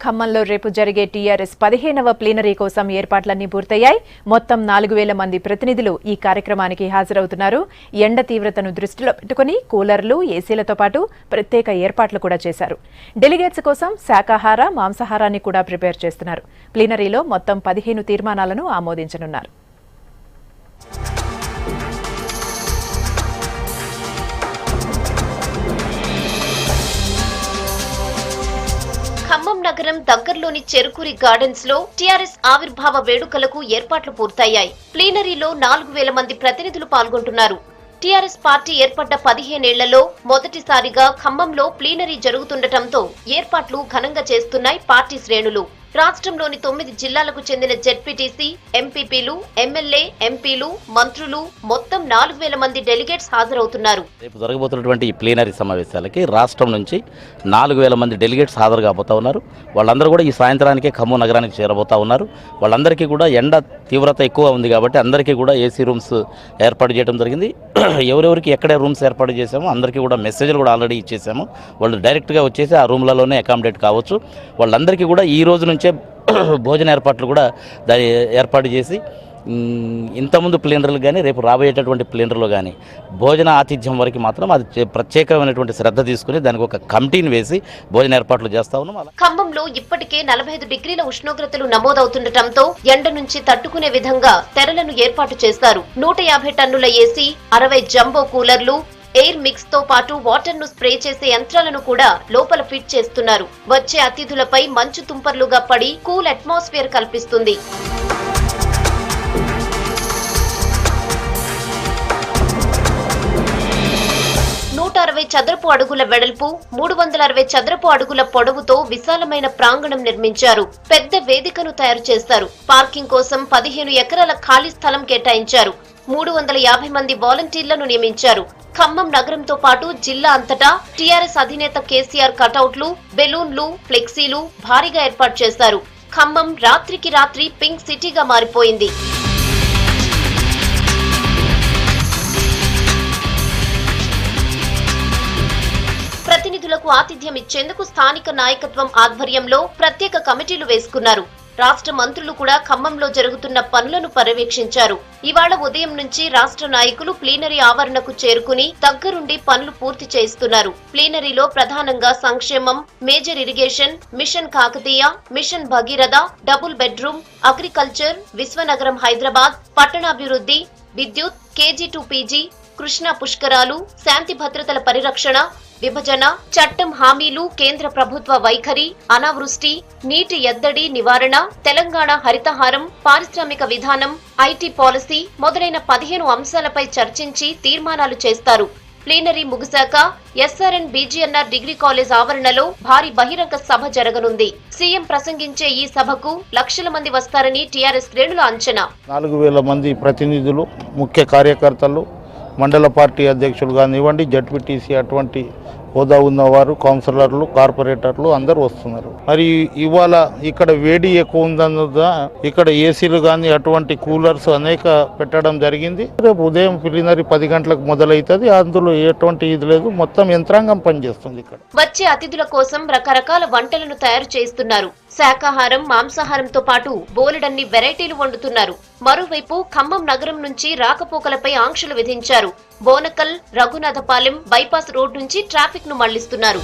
ఖమ్మంలో రేపు జరిగే టీఆర్ఎస్ 15వ ప్లీనరీ కోసం ఏర్పాట్లన్నీ పూర్తయ్యాయి. మొత్తం 4000 మంది ప్రతినిధులు ఈ కార్యక్రమానికి హాజరవుతున్నారు. ఎండ తీవ్రతను దృష్టిలో పెట్టుకుని కూలర్లు, ఏసీలతో పాటు ప్రత్యేక ఏర్పాట్లు కూడా చేశారు. డెలిగేట్స్ కోసం శాకాహార, మాంసాహారాన్ని కూడా ప్రిపేర్ చేస్తున్నారు. ప్లీనరీలో మొత్తం 15 తీర్మానాలను ఆమోదించనున్నారు. ఖమ్మం నగరం దగ్గరలోని చెరుకూరి గార్డెన్స్ లో టీఆర్ఎస్ ఆవిర్భావ వేడుకలకు ఏర్పాట్లు పూర్తయ్యాయి. ప్లీనరీలో 4000 మంది ప్రతినిధులు పాల్గొంటున్నారు. టీఆర్ఎస్ పార్టీ ఏర్పడ్డ 15 ఏళ్లలో మొదటిసారిగా ఖమ్మంలో ప్లీనరీ జరుగుతుండటంతో ఏర్పాట్లు ఘనంగా చేస్తున్నాయి పార్టీ శ్రేణులు. రాష్ట్రంలోని 9 జిల్లాలకు చెందిన జెడ్పీటీసీ, ఎంపీపీలు, ఎమ్మెల్యే, ఎంపీలు, మంత్రులు మొత్తం 4000 మంది డెలిగేట్స్ హాజరవుతున్నారు. రేపు జరగబోతున్నటువంటి ఈ ప్లీనరీ సమావేశాలకి రాష్ట్రం నుంచి 4000 మంది డెలిగేట్స్ హాజరు కాబోతా ఉన్నారు. వాళ్ళందరూ కూడా ఈ సాయంత్రానికే ఖమ్మం నగరానికి చేరబోతా ఉన్నారు. వాళ్ళందరికీ కూడా ఎండ తీవ్రత ఎక్కువ ఉంది కాబట్టి అందరికీ కూడా ఏసీ రూమ్స్ ఏర్పాటు చేయడం జరిగింది. ఎవరెవరికి ఎక్కడ రూమ్స్ ఏర్పాటు చేసామో అందరికీ కూడా మెసేజ్లు కూడా ఆల్రెడీ ఇచ్చేసాము. వాళ్ళు డైరెక్ట్గా వచ్చేసి ఆ రూమ్లలోనే అకామిడేట్ కావచ్చు. వాళ్ళందరికీ కూడా ఈ రోజు నుంచే భోజన ఏర్పాట్లు కూడా దాన్ని ఏర్పాటు చేసి ఇంతకుముందు ప్లీనరీలు కానీ రేపు రాబోయేటటువంటి ప్లీనరీలో కానీ భోజన ఆతిథ్యం వరకు మాత్రం అది ప్రత్యేకమైనటువంటి శ్రద్ధ తీసుకుని దానికి ఒక కమిటీని వేసి భోజన ఏర్పాట్లు చేస్తా ఉన్నాం. ఖమ్మంలో ఇప్పటికే 45 డిగ్రీల ఉష్ణోగ్రతలు నమోదవుతుండటంతో ఎండ నుంచి తట్టుకునే విధంగా తెరలను ఏర్పాటు చేస్తారు. 150 టన్నుల ఏసీ, 60 జంబో కూలర్లు, ఎయిర్ మిక్స్ తో పాటు వాటర్ ను స్ప్రే చేసే యంత్రాలను కూడా లోపల ఫిట్ చేస్తున్నారు. వచ్చే అతిథులపై మంచు తుంపర్లుగా పడి కూల్ అట్మాస్ఫియర్ కల్పిస్తుంది. చదరపు అడుగుల వెడల్పు, 360 చదరపు అడుగుల పొడవుతో విశాలమైన ప్రాంగణం నిర్మించారు. పెద్ద వేదికను తయారు చేస్తారు. పార్కింగ్ కోసం 15 ఎకరాల ఖాళీ స్థలం కేటాయించారు. 350 మంది వాలంటీర్లను నియమించారు. ఖమ్మం నగరంతో పాటు జిల్లా అంతటా టీఆర్ఎస్ అధినేత కేసీఆర్ కటౌట్లు, బెలూన్లు, ఫ్లెక్సీలు భారీగా ఏర్పాటు చేశారు. ఖమ్మం రాత్రికి రాత్రి పింక్ సిటీగా మారిపోయింది. ప్రతినిధులకు ఆతిథ్యం ఇచ్చేందుకు స్థానిక నాయకత్వం ఆధ్వర్యంలో ప్రత్యేక కమిటీలు వేసుకున్నారు. రాష్ట్ర మంత్రులు కూడా ఖమ్మంలో జరుగుతున్న పనులను పర్యవేక్షించారు. ఇవాళ ఉదయం నుంచి రాష్ట్ర నాయకులు ప్లీనరీ ఆవరణకు చేరుకుని దగ్గరుండి పనులు పూర్తి చేయిస్తున్నారు. ప్లీనరీలో ప్రధానంగా సంక్షేమం, major irrigation, mission Kakatiya, mission Bhagiratha, double bedroom, agriculture, విశ్వనగరం హైదరాబాద్, పట్టణాభివృద్ధి, విద్యుత్, కేజీ2 పీజీ, కృష్ణా పుష్కరాలు, శాంతి భద్రతల పరిరక్షణ, విభజన, చట్టం హామీలు, కేంద్ర ప్రభుత్వ వైఖరి, అనావృష్టి, నీటి ఎద్దడి నివారణ, తెలంగాణ హరితహారం, పారిశ్రామిక విధానం, ఐటీ పాలసీ మొదలైన 15 అంశాలపై చర్చించి తీర్మానాలు చేస్తారు. ప్లీనరీ ముగిశాక ఎస్ఆర్ఎన్ బీజీఎన్ఆర్ డిగ్రీ కాలేజ్ ఆవరణలో భారీ బహిరంగ సభ జరగనుంది. సీఎం ప్రసంగించే ఈ సభకు లక్షల మంది వస్తారని టీఆర్ఎస్ శ్రేణుల అంచనా. 4000 మంది ప్రతినిధులు, ముఖ్య కార్యకర్తలు, మండల పార్టీ అధ్యక్షులు కానివ్వండి, జడ్పీటీసీ అటువంటి హోదా ఉన్నవారు, కౌన్సిలర్లు, కార్పొరేటర్లు అందరూ వస్తున్నారు. మరి ఇవాళ ఇక్కడ వేడి ఎక్కువ ఉందన్న ఇక్కడ ఏసీలు కానీ అటువంటి కూలర్స్ అనేక పెట్టడం జరిగింది. రేపు ఉదయం ప్లీనరీ 10 గంటలకు మొదలవుతుంది. అందులో ఎటువంటి ఇది లేదు, మొత్తం యంత్రాంగం పనిచేస్తుంది. ఇక్కడ వచ్చే అతిథుల కోసం రకరకాల వంటలను తయారు చేస్తున్నారు. శాకాహారం, మాంసాహారంతో పాటు బోలెడన్ని వెరైటీలు వండుతున్నారు. మరోవైపు ఖమ్మం నగరం నుంచి రాకపోకలపై ఆంక్షలు విధించారు. బోనకల్, రఘునాథపాలెం బైపాస్ రోడ్ నుంచి ట్రాఫిక్ ను మళ్లిస్తున్నారు.